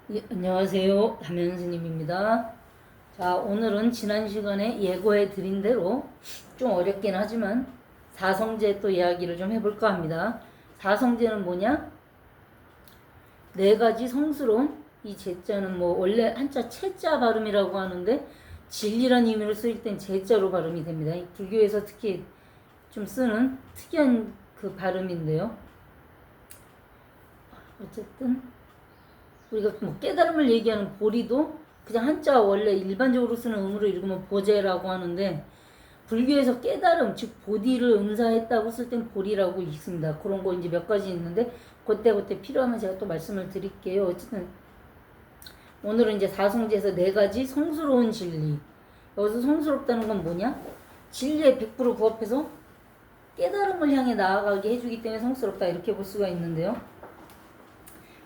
예, 안녕하세요. 담임 스님입니다. 자, 오늘은 지난 시간에 예고해 드린 대로 좀 어렵긴 하지만 사성제 또 이야기를 좀 해볼까 합니다. 사성제는 뭐냐? 네 가지 성스러운 이 제자는 뭐 원래 한자 채자 발음이라고 하는데 진리란 의미로 쓰일 땐 제자로 발음이 됩니다. 이 불교에서 특히 좀 쓰는 특이한 그 발음인데요. 어쨌든 우리가 뭐 깨달음을 얘기하는 보리도 그냥 한자 원래 일반적으로 쓰는 음으로 읽으면 보제라고 하는데 불교에서 깨달음 즉 보디를 음사했다고 쓸 땐 보리라고 읽습니다. 그런 거 이제 몇 가지 있는데 그때 필요하면 제가 또 말씀을 드릴게요. 어쨌든 오늘은 이제 사성제에서 네 가지 성스러운 진리. 여기서 성스럽다는 건 뭐냐? 진리에 100% 부합해서 깨달음을 향해 나아가게 해주기 때문에 성스럽다 이렇게 볼 수가 있는데요.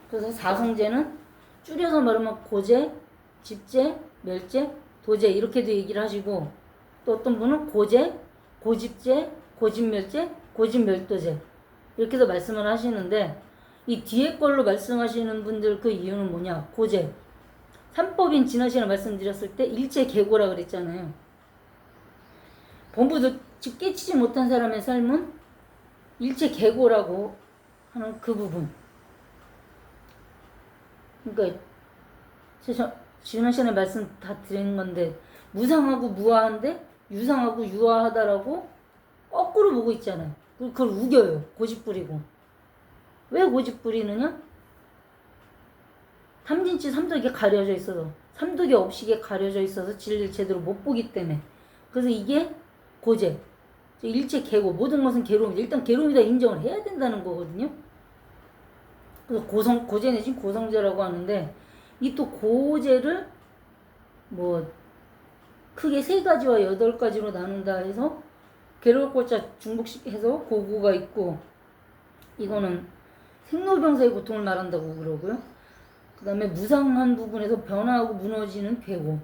그래서 사성제는 줄여서 말하면 고제, 집제, 멸제, 도제 이렇게도 얘기를 하시고 또 어떤 분은 고제, 고집제, 고집멸제, 고집멸도제 이렇게도 말씀을 하시는데 이 뒤에 걸로 말씀하시는 분들 그 이유는 뭐냐? 고제. 삼법인 지난 시간에 말씀드렸을 때 일체계고라 그랬잖아요. 본부도 즉 깨치지 못한 사람의 삶은 일체계고라고 하는 그 부분. 그러니까 제가 지난 시간에 말씀 다 드린 건데 무상하고 무아한데 유상하고 유아하다라고 거꾸로 보고 있잖아요. 그걸 우겨요. 고집 부리고. 왜 고집 부리느냐? 탐진치 삼독이 가려져 있어서 삼독이 없이게 가려져 있어서 진리를 제대로 못 보기 때문에 그래서 이게 고제 일체 계고 모든 것은 괴로움이다. 일단 괴로움이다 인정을 해야 된다는 거거든요. 그래서 고제 내진 고성제라고 하는데 이 또 고제를 뭐 크게 3가지와 8가지로 나눈다 해서 괴로울 고자 중복식 해서 고고가 있고 이거는 생로병사의 고통을 말한다고 그러고요. 그 다음에 무상한 부분에서 변화하고 무너지는 괴고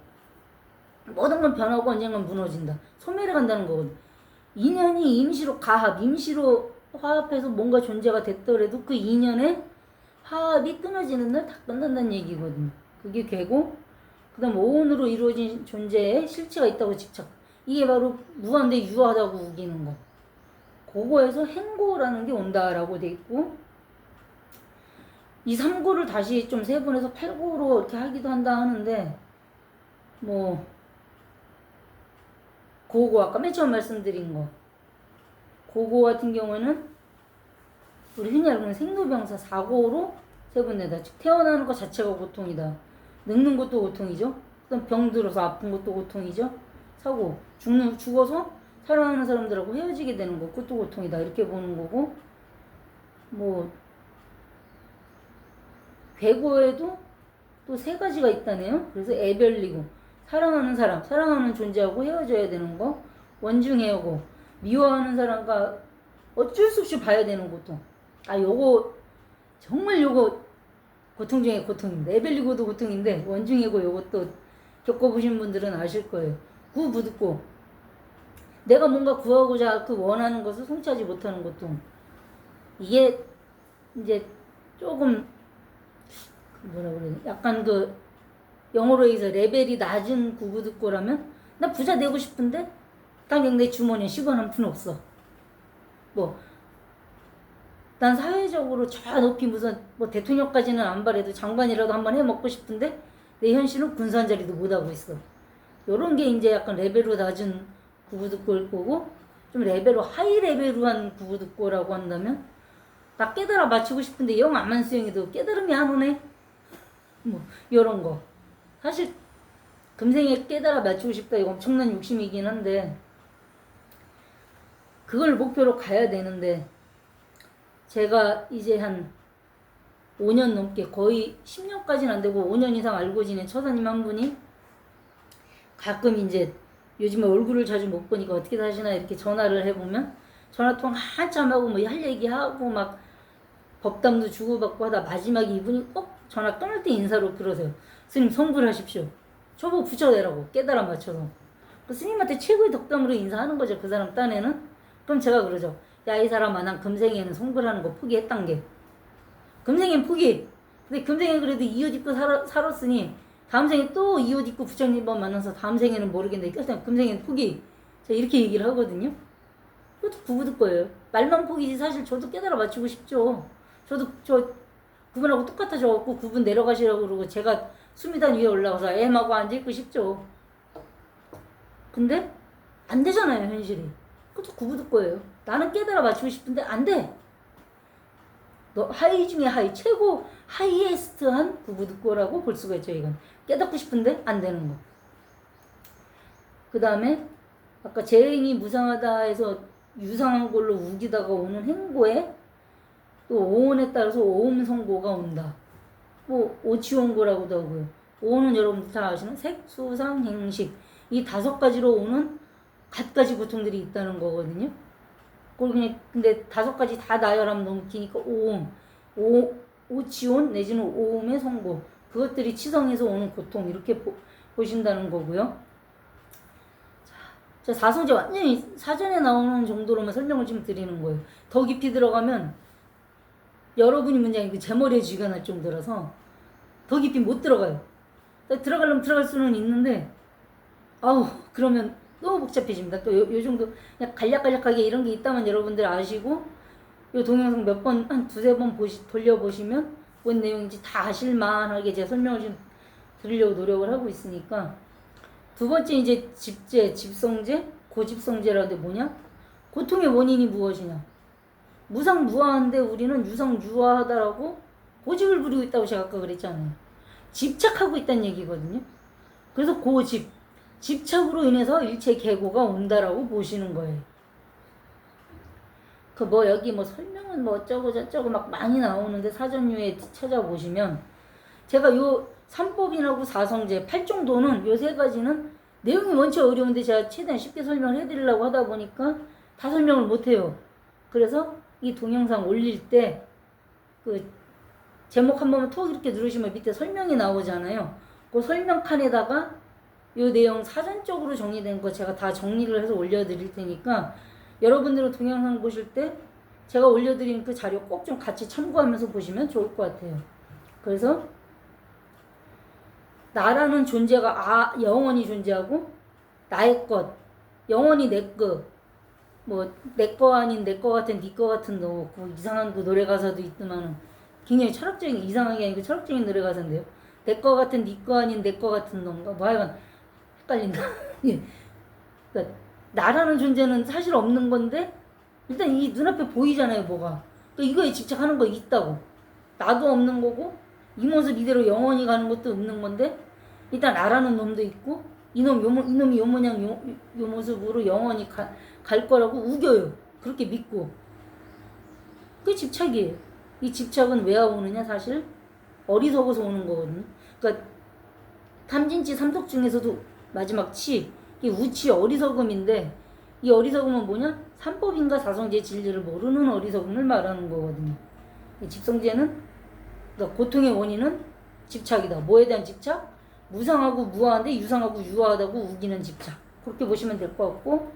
모든 건 변하고 언젠간 무너진다. 소멸해 간다는 거거든. 인연이 임시로 가합, 임시로 화합해서 뭔가 존재가 됐더라도 그 인연의 화합이 끊어지는 날 다 끝난다는 얘기거든요. 그게 괴고 그 다음 오온으로 이루어진 존재에 실체가 있다고 집착. 이게 바로 무한대 유하다고 우기는 거. 그거에서 행고라는 게 온다라고 돼 있고 이 3고를 다시 좀 세분해서 8고로 이렇게 하기도 한다 하는데 뭐 고고 아까 맨 처음 말씀드린 거 고고 같은 경우에는 우리 흔히 알고 생로병사 4고로 세분내다. 즉 태어나는 것 자체가 고통이다. 늙는 것도 고통이죠. 그다음 병 들어서 아픈 것도 고통이죠. 사고 죽어서 사랑하는 사람들하고 헤어지게 되는 것 그것도 고통이다. 이렇게 보는 거고 뭐 괴고에도 또 3가지가 있다네요. 그래서 애별리고 사랑하는 사람, 사랑하는 존재하고 헤어져야 되는 거 원중해오고 미워하는 사람과 어쩔 수 없이 봐야 되는 고통. 요거 정말 요거 고통 중에 고통입니다. 애별리고도 고통인데 원중해고 요것도 겪어보신 분들은 아실 거예요. 구부듣고 내가 뭔가 구하고자 그 원하는 것을 성취하지 못하는 고통. 이게 이제 조금 뭐라 그래야 돼? 약간 그 영어로 해서 레벨이 낮은 구부듣고라면 나 부자 되고 싶은데 당장 내 주머니에 10원 한 푼 없어. 뭐 난 사회적으로 저 높이 무슨 뭐 대통령까지는 안 바래도 장관이라도 한번 해 먹고 싶은데 내 현실은 군사 한 자리도 못 하고 있어. 요런 게 이제 약간 레벨로 낮은 구부듣고일 거고 좀 레벨로 하이 레벨로한 구부듣고라고 한다면 나 깨달아 맞추고 싶은데 영 안만 수행해도 깨달음이 안 오네. 뭐 요런 거. 사실 금생에 깨달아 맞추고 싶다 이거 엄청난 욕심이긴 한데 그걸 목표로 가야 되는데 제가 이제 한 5년 넘게 거의 10년까지는 안 되고 5년 이상 알고 지낸 처사님 한 분이 가끔 이제 요즘에 얼굴을 자주 못 보니까 어떻게 사시나 이렇게 전화를 해보면 전화통화 한참 하고 뭐 할 얘기하고 막 법담도 주고받고 하다 마지막에 이분이 꼭 전화 끊을 때 인사로 그러세요. 스님 성불하십시오. 저보고 붙여내라고 깨달아 맞춰서. 그 스님한테 최고의 덕담으로 인사하는 거죠. 그 사람 딴에는. 그럼 제가 그러죠. 야 이 사람아 난 금생에는 성불하는 거 포기했단 게. 금생엔 포기. 근데 금생에 그래도 이 옷 입고 살았으니 다음 생에 또 이 옷 입고 부처님 만나서 다음 생에는 모르겠는데 금생에는 포기. 제가 이렇게 얘기를 하거든요. 그것도 구부들 거예요. 말만 포기지 사실 저도 깨달아 맞추고 싶죠. 저도 그분하고 똑같아져갖고 그분 내려가시라고 그러고 제가 수미단 위에 올라가서 애하고 앉아있고 싶죠. 근데 안 되잖아요, 현실이. 그것도 구부들 거예요. 나는 깨달아 맞추고 싶은데 안 돼. 너 하이 중에 하이, 최고 하이에스트한 구부들 거라고 볼 수가 있죠. 이건 깨닫고 싶은데 안 되는 거. 그 다음에 아까 재행이 무상하다 해서 유상한 걸로 우기다가 오는 행고에 또 오온에 따라서 오음성고가 온다. 뭐 오치원고라고도 하고요. 오온은 여러분들 다 아시는 색, 수, 상, 행식 이 5가지로 오는 갖가지 고통들이 있다는 거거든요. 그걸 그냥 근데 5가지 다 나열하면 너무 기니까 오치온 내지는 오음의 성고 그것들이 치성에서 오는 고통 이렇게 보신다는 거고요. 자, 사성제 완전히 사전에 나오는 정도로만 설명을 좀 드리는 거예요. 더 깊이 들어가면 여러분이 문제아니고 제 머리에 쥐가 날 정도라서 더 깊이 못 들어가요. 들어가려면 들어갈 수는 있는데 그러면 너무 복잡해집니다. 또 요 정도 그냥 간략간략하게 이런 게 있다면 여러분들 아시고 요 동영상 몇 번 한 2-3번 돌려보시면 뭔 내용인지 다 아실만하게 제가 설명을 좀 드리려고 노력을 하고 있으니까. 두 번째 이제 집재, 집성재, 고집성재라는데 뭐냐? 고통의 원인이 무엇이냐? 무상무화한데 우리는 유상유화하다라고 고집을 부리고 있다고 제가 아까 그랬잖아요. 집착하고 있다는 얘기거든요. 그래서 고집, 집착으로 인해서 일체 계고가 온다라고 보시는 거예요. 여기 설명은 어쩌고 저쩌고 막 많이 나오는데 사전유에 찾아보시면 제가 요 3법인하고 사성제 8정도는 요 3가지는 내용이 원체 어려운데 제가 최대한 쉽게 설명을 해드리려고 하다 보니까 다 설명을 못해요. 그래서 이 동영상 올릴 때 제목 한 번만 톡 이렇게 누르시면 밑에 설명이 나오잖아요. 그 설명칸에다가 요 내용 사전적으로 정리된 거 제가 다 정리를 해서 올려드릴 테니까 여러분들은 동영상 보실 때 제가 올려드린 그 자료 꼭 좀 같이 참고하면서 보시면 좋을 것 같아요. 그래서 나라는 존재가 영원히 존재하고 나의 것, 영원히 내 것, 내 거 아닌 내 거 같은 네 거 같은 너, 이상한 노래 가사도 있지만은 굉장히 철학적인, 이상하게 아니고 철학적인 노래 가사인데요. 내 거 같은 네 거 아닌 내 거 같은 넌가 하여간 헷갈린다. 그러니까 나라는 존재는 사실 없는 건데 일단 이 눈앞에 보이잖아요, 뭐가. 그러니까 이거에 집착하는 거 있다고. 나도 없는 거고 이 모습 이대로 영원히 가는 것도 없는 건데 일단 나라는 놈도 있고 이놈이 요 모양 요 모습으로 영원히 갈 거라고 우겨요. 그렇게 믿고. 그게 집착이에요. 이 집착은 왜 오느냐 사실 어리석어서 오는 거거든요. 그러니까 탐진치 삼독 중에서도 마지막 치, 이 우치 어리석음인데 이 어리석음은 뭐냐? 삼법인과 사성제 진리를 모르는 어리석음을 말하는 거거든요. 이 집성제는 그러니까 고통의 원인은 집착이다. 뭐에 대한 집착? 무상하고 무화한데 유상하고 유화하다고 우기는 집착. 그렇게 보시면 될 것 같고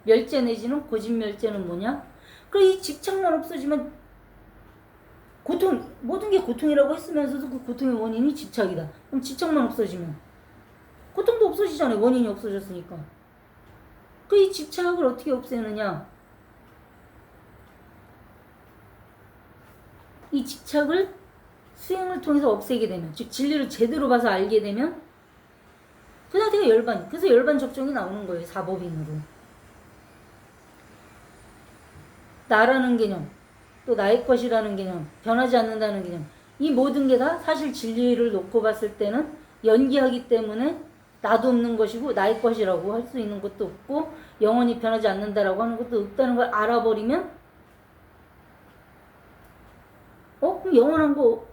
멸제 내지는 고집멸제는 뭐냐? 그럼 이 집착만 없어지면 고통, 모든 게 고통이라고 했으면서도 그 고통의 원인이 집착이다. 그럼 집착만 없어지면 고통도 없어지잖아요. 원인이 없어졌으니까. 이 집착을 어떻게 없애느냐? 이 집착을 수행을 통해서 없애게 되면, 즉 진리를 제대로 봐서 알게 되면 그 상태가 열반. 그래서 열반 접종이 나오는 거예요. 사법인으로. 나라는 개념, 또 나의 것이라는 개념, 변하지 않는다는 개념, 이 모든 게 다 사실 진리를 놓고 봤을 때는 연기하기 때문에 나도 없는 것이고 나의 것이라고 할 수 있는 것도 없고 영원히 변하지 않는다라고 하는 것도 없다는 걸 알아버리면 그럼 영원한 거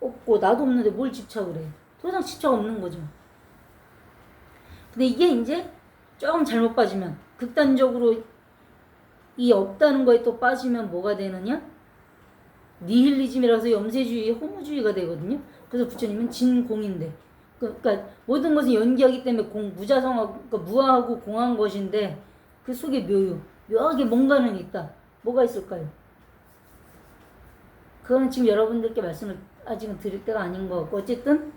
없고 나도 없는데 뭘 집착을 해. 더 이상 집착 없는 거죠. 근데 이게 이제 조금 잘못 빠지면 극단적으로 이 없다는 거에 또 빠지면 뭐가 되느냐? 니힐리즘이라서 염세주의, 허무주의가 되거든요. 그래서 부처님은 진공인데 그러니까 모든 것은 연기하기 때문에 무자성하고 그러니까 무아하고 공한 것인데 그 속에 묘하게 뭔가는 있다. 뭐가 있을까요? 그거는 지금 여러분들께 말씀을 아직은 드릴 때가 아닌 것 같고, 어쨌든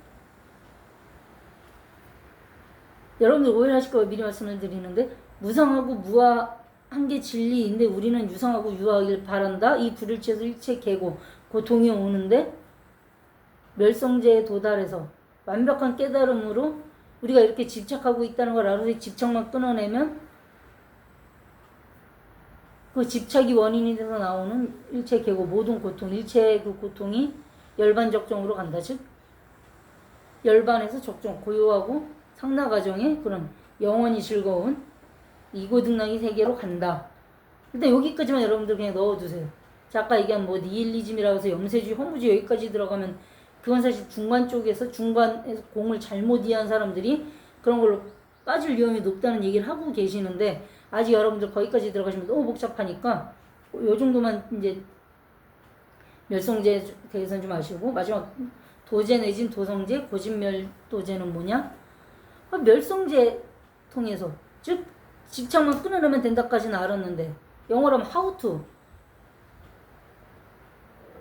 여러분들 오해하실 거예요. 미리 말씀을 드리는데, 무상하고 무아한 게 진리인데 우리는 유상하고 유아하길 바란다. 이 불일체에서 일체 개고 고통이 오는데, 멸성제에 도달해서 완벽한 깨달음으로 우리가 이렇게 집착하고 있다는 걸 알아서 집착만 끊어내면 그 집착이 원인이 돼서 나오는 일체 개고 모든 고통, 일체의 그 고통이 열반 적정으로 간다. 즉 열반에서 적정, 고요하고 상나가정의 그런 영원히 즐거운 이고등락이 세계로 간다. 일단 여기까지만 여러분들 그냥 넣어두세요. 자, 아까 얘기한 뭐 니힐리즘이라고 해서 염세주의, 허무주의 여기까지 들어가면 그건 사실 중간에서 공을 잘못 이해한 사람들이 그런 걸로 빠질 위험이 높다는 얘기를 하고 계시는데, 아직 여러분들 거기까지 들어가시면 너무 복잡하니까 요 정도만 이제 멸성제에 대해서는 좀 아시고, 마지막 도제 내진 도성제, 고진멸도제는 뭐냐? 멸성제 통해서, 즉 집착만 끊어내면 된다까지는 알았는데, 영어로 하면 how to,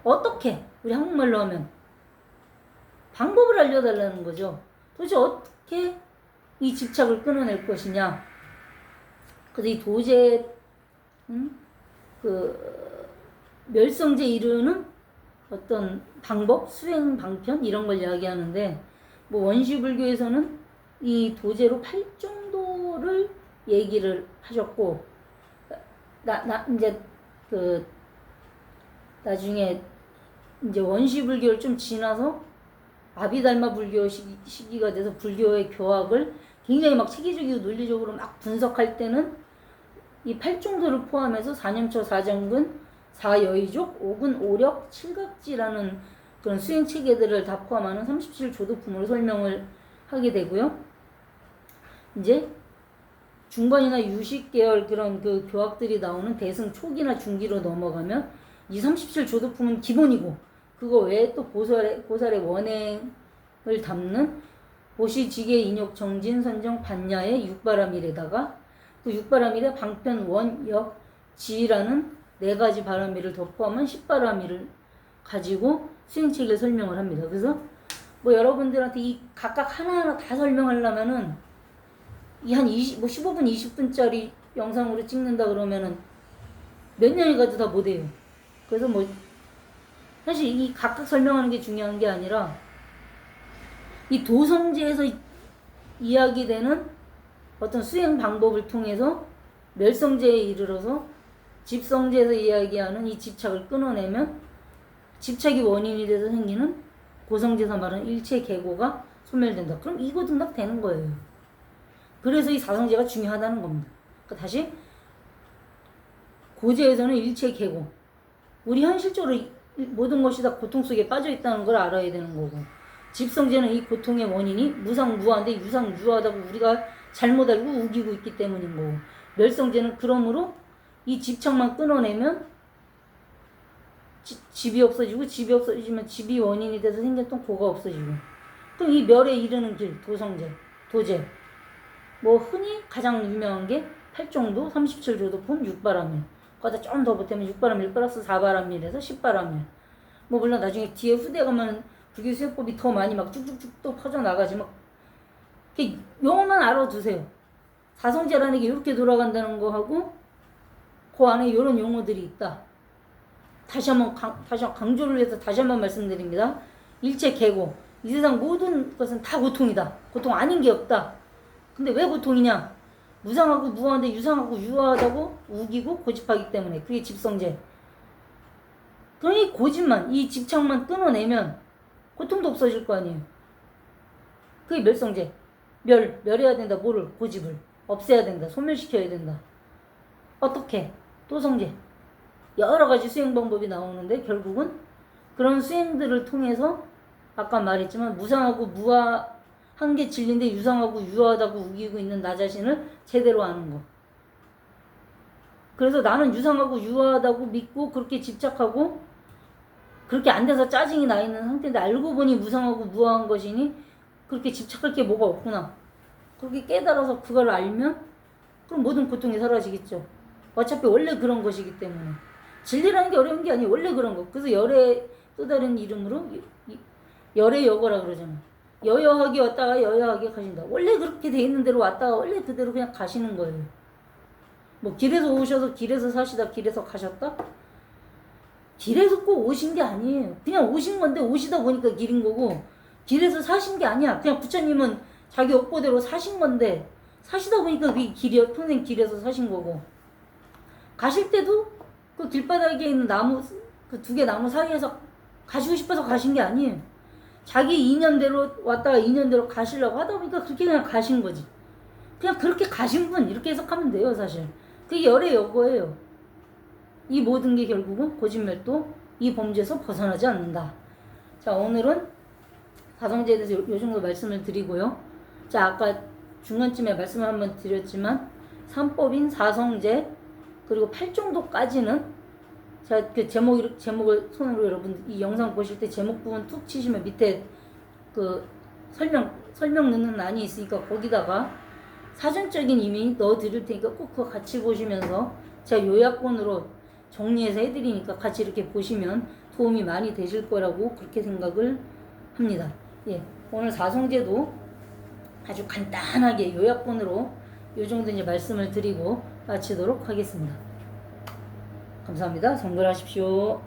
어떻게, 우리 한국말로 하면 방법을 알려달라는 거죠. 도대체 어떻게 이 집착을 끊어낼 것이냐. 그래서 이 도제, 멸성제 이르는 어떤 방법, 수행 방편 이런 걸 이야기하는데, 뭐 원시불교에서는 이 도제로 8정도를 얘기를 하셨고, 이제 나중에 이제 원시불교를 좀 지나서 아비달마 불교 시기가 돼서 불교의 교학을 굉장히 막 체계적이고 논리적으로 막 분석할 때는 이 8정도를 포함해서 4념처, 4정근, 4여의족, 5근, 5력, 7각지라는 그런 수행 체계들을 다 포함하는 37조도품으로 설명을 하게 되고요. 이제 중반이나 유식 계열 그런 그 교학들이 나오는 대승 초기나 중기로 넘어가면 이 37조도품은 기본이고, 그거 외에 또 보살의 원행을 담는 보시, 지계, 인욕, 정진, 선정, 반야의 육바라밀에다가 그 육바라밀에 방편, 원, 역, 지라는 4가지 바라밀을 더 포함한 10바라밀을 가지고 수행체계를 설명을 합니다. 그래서 뭐 여러분들한테 이 각각 하나하나 다 설명하려면은 이 한 15분, 20분짜리 영상으로 찍는다 그러면은 몇 년이 가도 다 못해요. 그래서 뭐 사실 이 각각 설명하는 게 중요한 게 아니라 이 도성제에서 이야기되는 어떤 수행 방법을 통해서 멸성제에 이르러서 집성제에서 이야기하는 이 집착을 끊어내면 집착이 원인이 돼서 생기는 고성제에서 말하는 일체 계고가 소멸된다. 그럼 이고등락 되는 거예요. 그래서 이 사성제가 중요하다는 겁니다. 그러니까 다시 고제에서는 일체 계고, 우리 현실적으로 모든 것이 다 고통 속에 빠져 있다는 걸 알아야 되는 거고, 집성제는 이 고통의 원인이 무상무아인데 유상유아하다고 우리가 잘못 알고 우기고 있기 때문인 거고, 멸성제는 그러므로 이 집착만 끊어내면 집이 없어지고, 집이 없어지면 집이 원인이 돼서 생겼던 고가 없어지고, 그럼 이 멸에 이르는 길, 도성제, 도제, 뭐 흔히 가장 유명한 게 8정도, 37조도품, 6바라밀, 거기다 좀 더 보태면 6바라밀 플러스 4바라밀에서 10바라밀. 뭐 물론 나중에 뒤에 후대 가면 불교 수행법이 더 많이 막 쭉쭉쭉 또 퍼져나가지. 막 용어만 알아두세요. 사성제라는 게 이렇게 돌아간다는 거 하고 그 안에 이런 용어들이 있다. 다시 한번 강조를 해서 다시 한번 말씀드립니다. 일체 계고, 이 세상 모든 것은 다 고통이다. 고통 아닌 게 없다. 근데 왜 고통이냐? 무상하고 무아한데 유상하고 유아하다고 우기고 고집하기 때문에. 그게 집성제. 그러니 고집만, 이 집착만 끊어내면 고통도 없어질 거 아니에요. 그게 멸성제. 멸해야 된다. 뭐를? 고집을. 없애야 된다. 소멸시켜야 된다. 어떻게? 도성제. 여러 가지 수행 방법이 나오는데 결국은 그런 수행들을 통해서 아까 말했지만 무상하고 무아한 게 진리인데 유상하고 유아하다고 우기고 있는 나 자신을 제대로 아는 거. 그래서 나는 유상하고 유아하다고 믿고 그렇게 집착하고 그렇게 안 돼서 짜증이 나 있는 상태인데 알고 보니 무상하고 무아한 것이니 그렇게 집착할 게 뭐가 없구나. 그렇게 깨달아서 그걸 알면 그럼 모든 고통이 사라지겠죠. 어차피 원래 그런 것이기 때문에. 진리라는 게 어려운 게 아니에요. 원래 그런 거. 그래서 열의 또 다른 이름으로 열애여거라 그러잖아. 여여하게 왔다가 여여하게 가신다. 원래 그렇게 돼 있는 대로 왔다가 원래 그대로 그냥 가시는 거예요. 뭐 길에서 오셔서 길에서 사시다 길에서 가셨다? 길에서 꼭 오신 게 아니에요. 그냥 오신 건데 오시다 보니까 길인 거고 길에서 사신 게 아니야. 그냥 부처님은 자기 업보대로 사신 건데 사시다 보니까 그게 길이야. 평생 길에서 사신 거고 가실 때도 그 길바닥에 있는 나무 그 두 개 나무 사이에서 가시고 싶어서 가신 게 아니에요. 자기 인연대로 왔다가 인연대로 가시려고 하다 보니까 그렇게 그냥 가신 거지. 그냥 그렇게 가신 분 이렇게 해석하면 돼요 사실. 그게 열의 여거예요. 이 모든 게 결국은 고진멸도 이 범죄에서 벗어나지 않는다. 자 오늘은 사성제에 대해서 요 정도 말씀을 드리고요. 자 아까 중간쯤에 말씀을 한번 드렸지만 삼법인 사성제 그리고 8정도까지는 자 그 제목을 손으로 여러분 이 영상 보실 때 제목 부분 툭 치시면 밑에 그 설명 넣는 란이 있으니까 거기다가 사전적인 이미 넣어 드릴 테니까 꼭 그거 같이 보시면서 제가 요약본으로 정리해서 해드리니까 같이 이렇게 보시면 도움이 많이 되실 거라고 그렇게 생각을 합니다. 예, 오늘 사성제도 아주 간단하게 요약본으로 요 정도 이제 말씀을 드리고 마치도록 하겠습니다. 감사합니다. 성불하십시오.